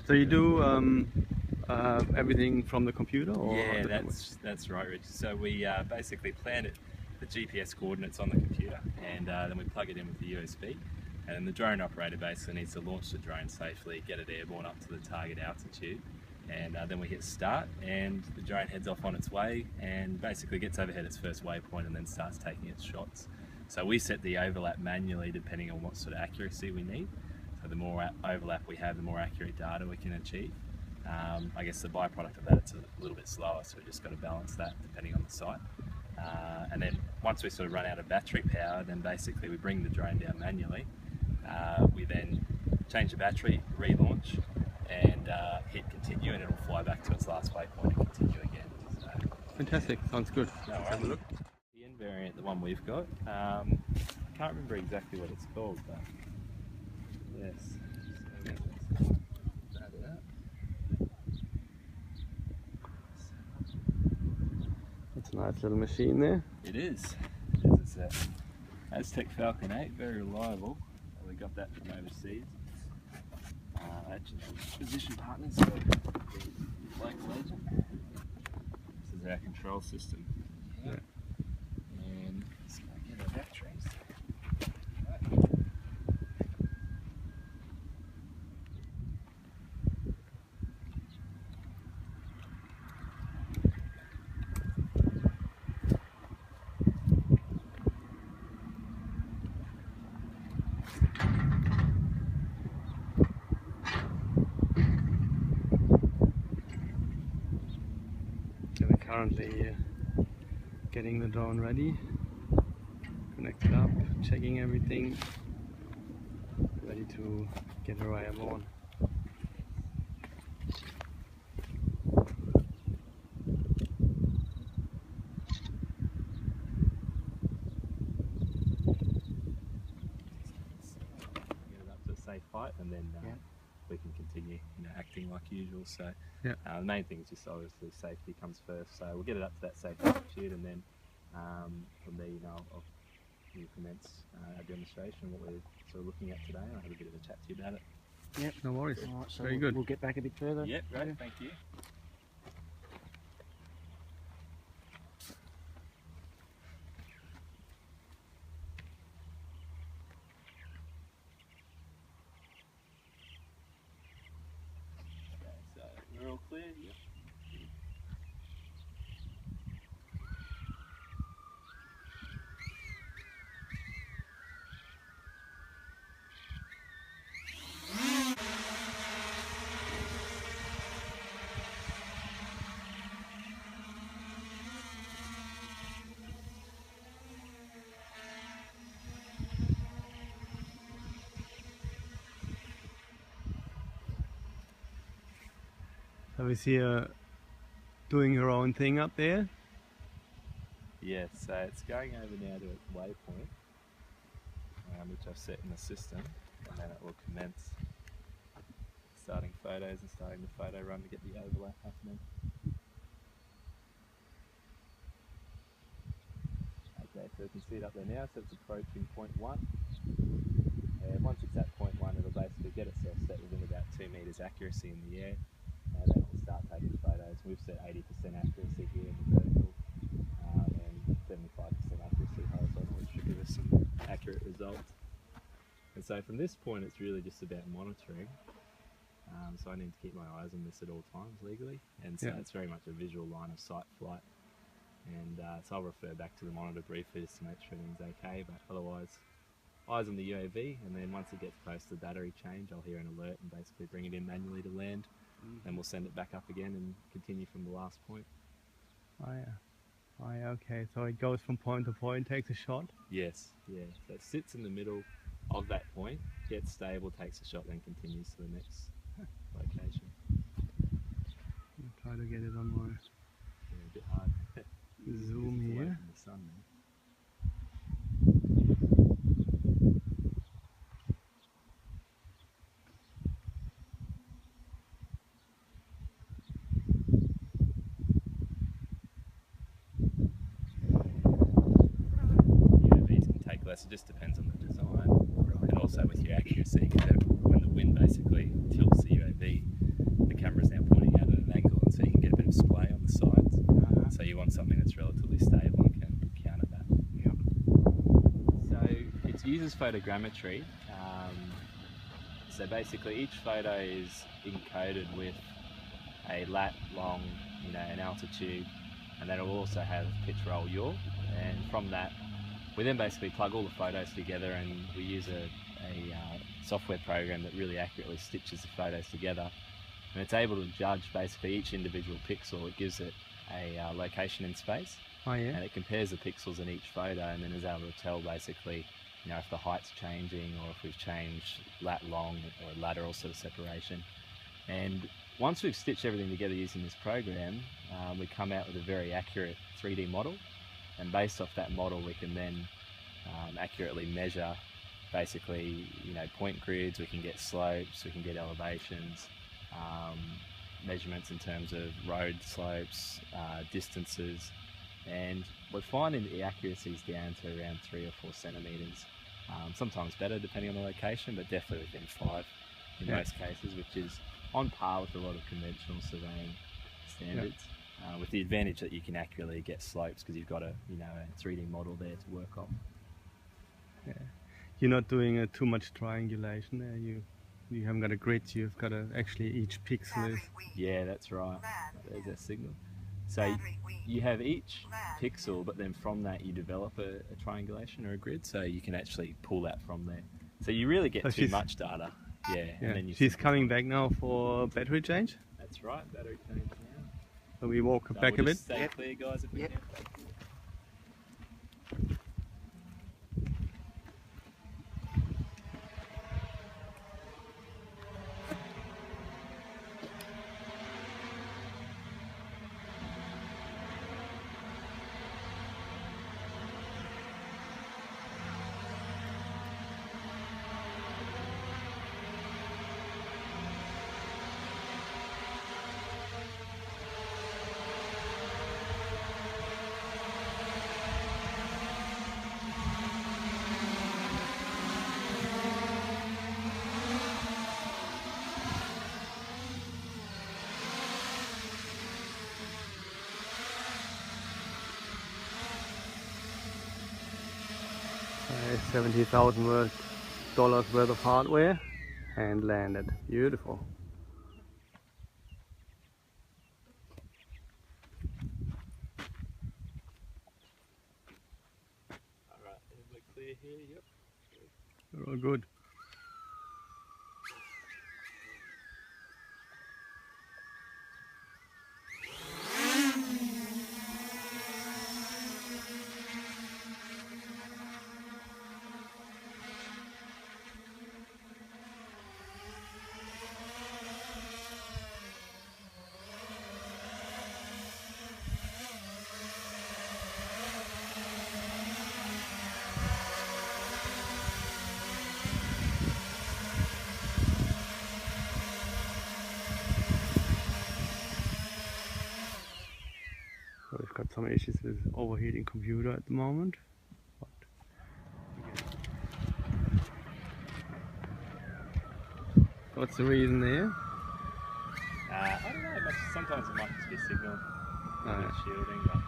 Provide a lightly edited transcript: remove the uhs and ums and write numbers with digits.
So you do everything from the computer? Or Yeah, that's right, Rich. So we basically plan it, the GPS coordinates on the computer, and then we plug it in with the USB. And the drone operator basically needs to launch the drone safely, get it airborne up to the target altitude, and then we hit start, and the drone heads off on its way and basically gets overhead its first waypoint and then starts taking its shots. So we set the overlap manually depending on what sort of accuracy we need. So the more overlap we have, the more accurate data we can achieve. I guess the byproduct of that, it's a little bit slower, so we've just got to balance that depending on the site. And then once we sort of run out of battery power, then basically we bring the drone down manually. We then change the battery, relaunch, and hit continue, and it'll fly back to its last waypoint and continue again. So, fantastic, sounds good. no, have a look. The N variant, the one we've got, can't remember exactly what it's called, but yes. So that out. It's a nice little machine there. It is. It's a Aztec Falcon 8, very reliable. We got that from overseas. Actually, position partners for Black Legend. This is our control system. Yeah. And let's go get our batteries. We're currently getting the drone ready, connected up, checking everything, ready to get her airborne. Get it up to a safe height, and then we can continue, acting like usual. So yeah. The main thing is just obviously safety comes first. So we'll get it up to that safe altitude, and then from there, I'll commence our demonstration, what we're sort of looking at today. I'll have a bit of a chat to you about it. Yep, no worries. All right, so very good. We'll get back a bit further. Yep, great, thank you. Okay, so we're all clear? Yep. So we see her doing her own thing up there. Yes, so it's going over now to its waypoint, which I've set in the system, and then it will commence starting photos and starting the photo run to get the overlap happening. Okay, so you can see it up there now, so it's approaching point 1. And once it's at point 1, it'll basically get itself set within about 2 meters accuracy in the air, and then it will start taking photos. We've set 80% accuracy here in the vertical, and 75% accuracy horizontal, which should give us some accurate results. And so from this point, it's really just about monitoring. So I need to keep my eyes on this at all times legally, and so it's very much a visual line of sight flight. And so I'll refer back to the monitor briefly just to make sure everything's okay, but otherwise eyes on the UAV, and then once it gets close to the battery change, I'll hear an alert and basically bring it in manually to land. Then we'll send it back up again and continue from the last point. Oh yeah. Oh yeah, okay. So it goes from point to point, takes a shot? Yes, yeah. So it sits in the middle of that point, gets stable, takes a shot, then continues to the next location. I'll try to get it on my Yeah, a bit hard. zoom Just away here. from the sun, man. UAVs can take less, it just depends on the design, and also with your accuracy, because when the wind basically tilts the UAV, uses photogrammetry. So basically each photo is encoded with a lat, long, an altitude, and then it will also have pitch, roll, yaw. And from that, we then basically plug all the photos together, and we use a software program that really accurately stitches the photos together. And it's able to judge basically each individual pixel. It gives it a location in space. Oh yeah. And it compares the pixels in each photo, and then is able to tell basically, if the height's changing, or if we've changed lat long or lateral sort of separation. And once we've stitched everything together using this program, we come out with a very accurate 3D model, and based off that model we can then accurately measure basically point grids, we can get slopes, we can get elevations, measurements in terms of road slopes, distances, and we're finding the accuracy is down to around 3 or 4 centimetres. Sometimes better depending on the location, but definitely within 5 in most cases, which is on par with a lot of conventional surveying standards, with the advantage that you can accurately get slopes because you've got a 3D model there to work off. Yeah. You're not doing too much triangulation there. You haven't got a grid. You've got actually each pixel is. Yeah, that's right. There's that signal. So you have each pixel, but then from that you develop a triangulation or a grid, so you can actually pull that from there. So you really get too much data. Yeah. And then she's coming back now for battery change. That's right, battery change now. So we walk back a bit. Stay clear, guys, if we can. $70,000 worth of hardware and landed. Beautiful. Alright, we're clear here, yep. They're all good. So we've got some issues with overheating computer at the moment. What's the reason there? I don't know, sometimes it might just be signal, shielding, but